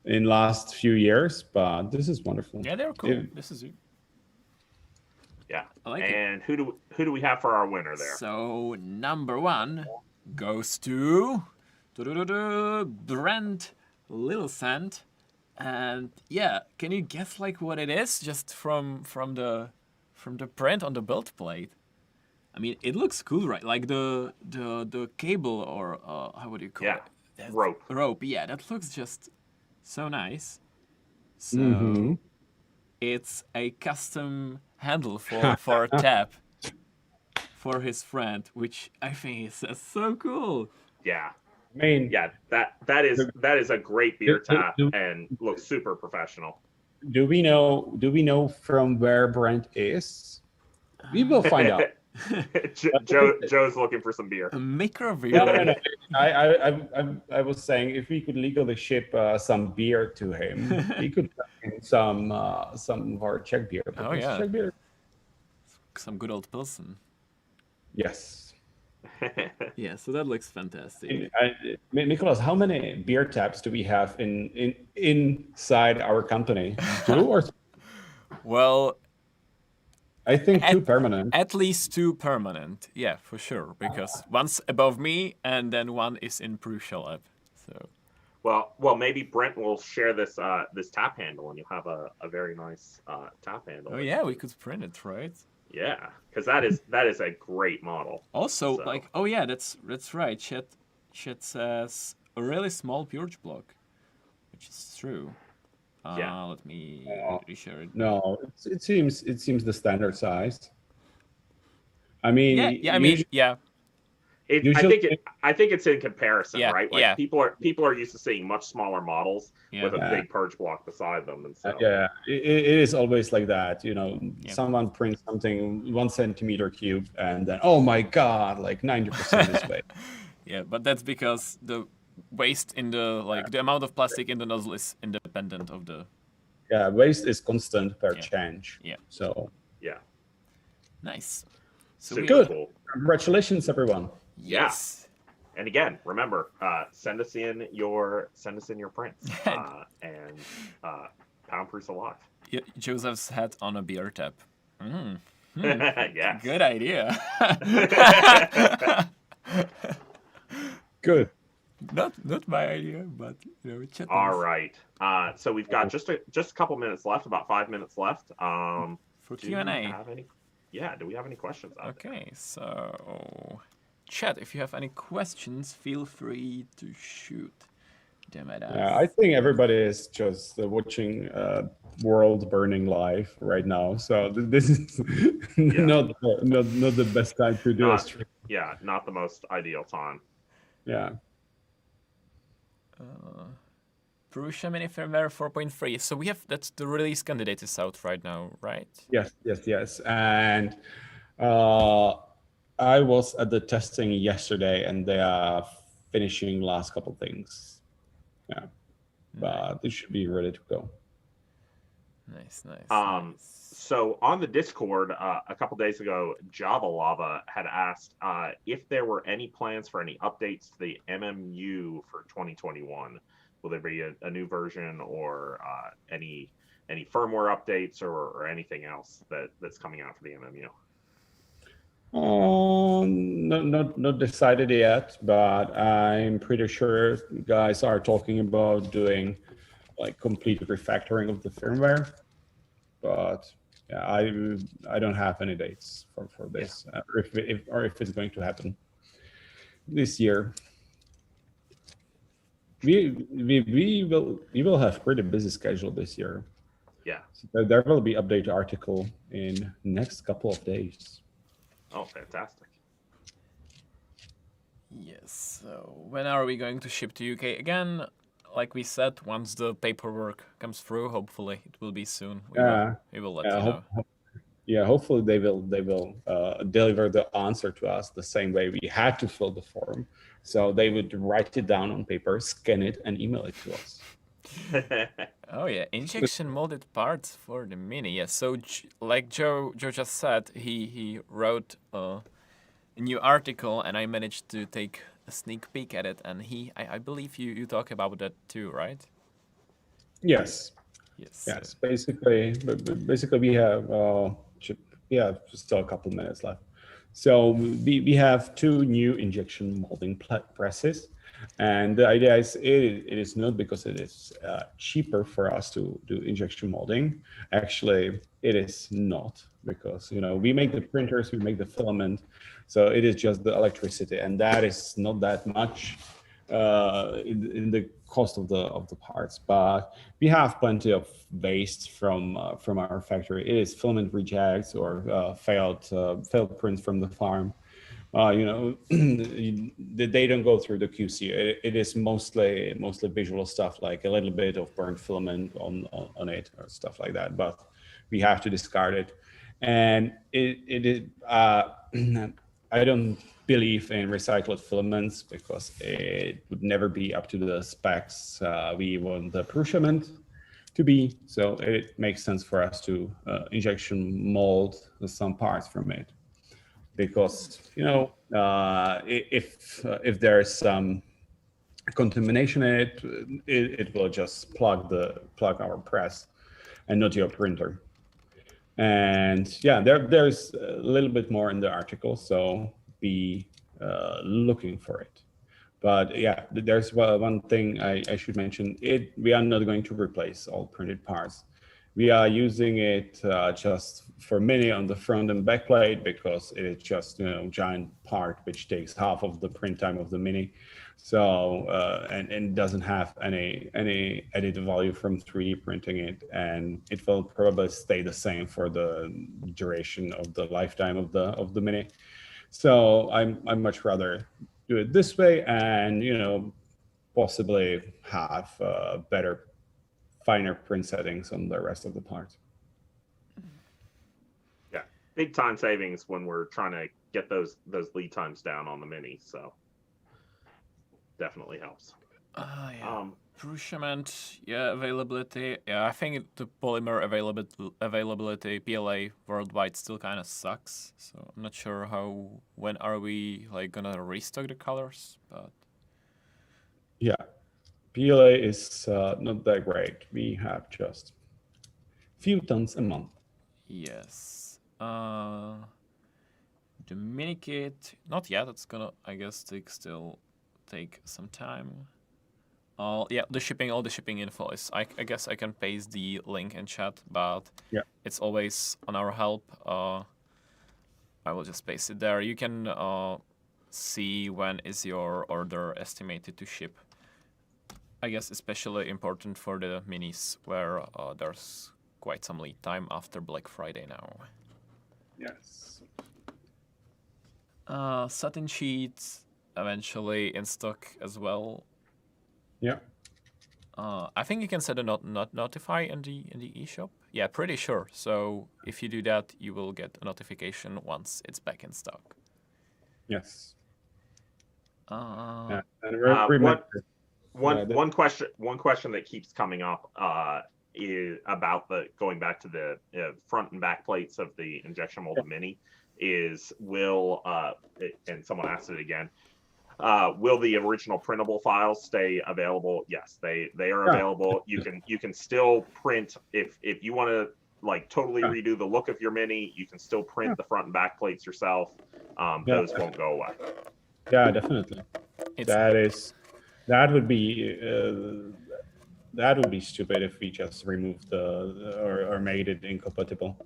in last few years, but this is wonderful. Yeah, they're cool. This is it. Yeah. I like and who do we have for our winner there? So number 1 goes to Brent Littlesand. And yeah, can you guess like what it is just from the print on the build plate? I mean, it looks cool, right? Like the cable, or how would you call it? That rope. Yeah, that looks just so nice. So it's a custom handle for a tap for his friend, which I think is so cool. Yeah. I mean, yeah, that is a great beer tap and looks super professional. Do we know from where Brent is? We will find out. Joe's looking for some beer. A maker beer. No. I was saying if we could legally ship some beer to him, he could some of our Czech beer. Oh yeah, Czech beer. Some good old Pilsen. Yes. Yeah, so that looks fantastic. Nicholas, how many beer taps do we have inside our company? 2 or 3? Well, I think 2 permanent. At least 2 permanent, yeah, for sure. Because one's above me, and then one is in PrusaLive. So. Well, maybe Brent will share this tap handle, and you'll have a very nice tap handle. Oh yeah, we could print it, right? Yeah, because that is a great model. Also, like, oh yeah, that's right. Chet says a really small purge block, which is true. Yeah. Let me reshare it. No, it seems the standard size. I mean, yeah. I think it's in comparison, right? Like yeah. people are used to seeing much smaller models with a big purge block beside them, and so it is always like that. You know, someone prints something 1 centimeter cube, and then oh my god, like 90% this way. Yeah, but that's because the waste in the the amount of plastic in the nozzle is independent of the. Yeah, waste is constant per change. Yeah. So. Yeah. Nice. So good. Cool. Congratulations, everyone. Yes. Yeah. And again, remember, send us in your prints and pound PrusaLive. Yeah, Joseph's hat on a beer tap. Yeah. Good idea. Good. Not my idea, but Chet. All right. So we've got just a couple minutes left, about 5 minutes left. For Q&A. Do we have any questions out there? Okay, so Chat, if you have any questions, feel free to shoot them at us. Yeah, I think everybody is just watching world burning live right now, so this is not the best time to do a stream. Yeah, not the most ideal time. Yeah. Prusa Mini Firmware 4.3. So we have, that's the release candidate is out right now, right? Yes. And I was at the testing yesterday, and they are finishing last couple things. Yeah, but it should be ready to go. Nice. So on the Discord, a couple days ago, Java Lava had asked if there were any plans for any updates to the MMU for 2021. Will there be a new version or any firmware updates or anything else that's coming out for the MMU? Not decided yet, but I'm pretty sure guys are talking about doing like complete refactoring of the firmware. But yeah, I don't have any dates for this, or if it's going to happen this year. We will have pretty busy schedule this year. Yeah. So there will be update article in next couple of days. Oh, fantastic. Yes, so when are we going to ship to UK again? Like we said, once the paperwork comes through, hopefully it will be soon. We will let you know. Hopefully they will deliver the answer to us the same way we had to fill the form. So they would write it down on paper, scan it, and email it to us. Oh yeah, injection molded parts for the Mini. Yes, so like Joe just said, he wrote a new article, and I managed to take a sneak peek at it. And I believe you talk about that too, right? Yes. Basically we have still a couple minutes left. So we have 2 new injection molding presses. And the idea is it is not because it is cheaper for us to do injection molding. Actually, it is not, because we make the printers, we make the filament, so it is just the electricity, and that is not that much in the cost of the parts. But we have plenty of waste from our factory. It is filament rejects or failed prints from the farm. They don't go through the QC. It is mostly visual stuff, like a little bit of burnt filament on it or stuff like that. But we have to discard it, and I don't believe in recycled filaments because it would never be up to the specs we want the Prusament to be. So it makes sense for us to injection mold some parts from it. Because if there is some contamination in it, it will just plug our press and not your printer. And yeah, there's a little bit more in the article, so be looking for it. But yeah, there's one thing I should mention. We are not going to replace all printed parts. We are using it just for Mini on the front and back plate because it is just giant part which takes half of the print time of the Mini. So and doesn't have any added value from 3D printing it, and it will probably stay the same for the duration of the lifetime of the Mini. So I'm much rather do it this way, and possibly have better, finer print settings on the rest of the parts. Yeah, big time savings when we're trying to get those lead times down on the Mini. So definitely helps. Yeah. Prusament, availability. Yeah, I think the polymer availability PLA worldwide still kind of sucks. So I'm not sure when are we gonna restock the colors, but yeah, PLA is not that great. We have just few tons a month. Yes. The mini kit, not yet. It's gonna, I guess, take some time. All the shipping info is. I guess I can paste the link in chat, but it's always on our help. I will just paste it there. You can see when is your order estimated to ship. I guess especially important for the minis where there's quite some lead time after Black Friday now. Yes. Satin sheets eventually in stock as well. Yeah. I think you can set a notify in the eShop. Yeah, pretty sure. So if you do that, you will get a notification once it's back in stock. Yes. One question that keeps coming up is about the going back to the front and back plates of the injection molded mini is and someone asked it again. Will the original printable files stay available? Yes, they are available. You can still print if you want to like totally redo the look of your mini. You can still print the front and back plates yourself. Those won't go away. Yeah, definitely. That would be stupid if we just removed or made it incompatible.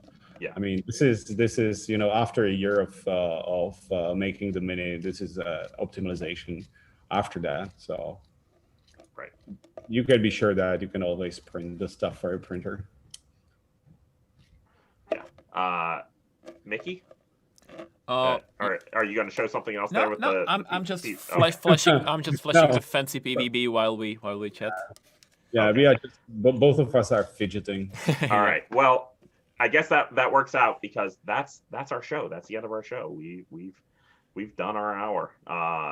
Yeah. I mean, this is after a year of making the mini, this is optimization after that. So right, you can be sure that you can always print the stuff for a printer. Yeah. Mickey? Are you going to show something else no, there with the? I'm just flashing. I'm just flashing the fancy PVB while we chat. Yeah, we are just both of us are fidgeting. All right. Well, I guess that works out because that's our show. That's the end of our show. We've done our hour,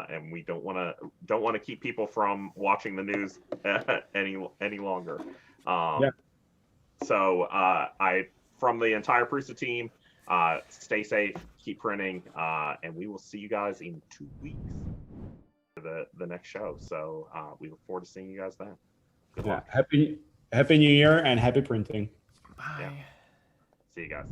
and we don't want to keep people from watching the news any longer. So from the entire Prusa team, stay safe, keep printing, and we will see you guys in 2 weeks for the next show. So we look forward to seeing you guys then. Good luck. Happy New Year and happy printing. Bye. Yeah. See you guys.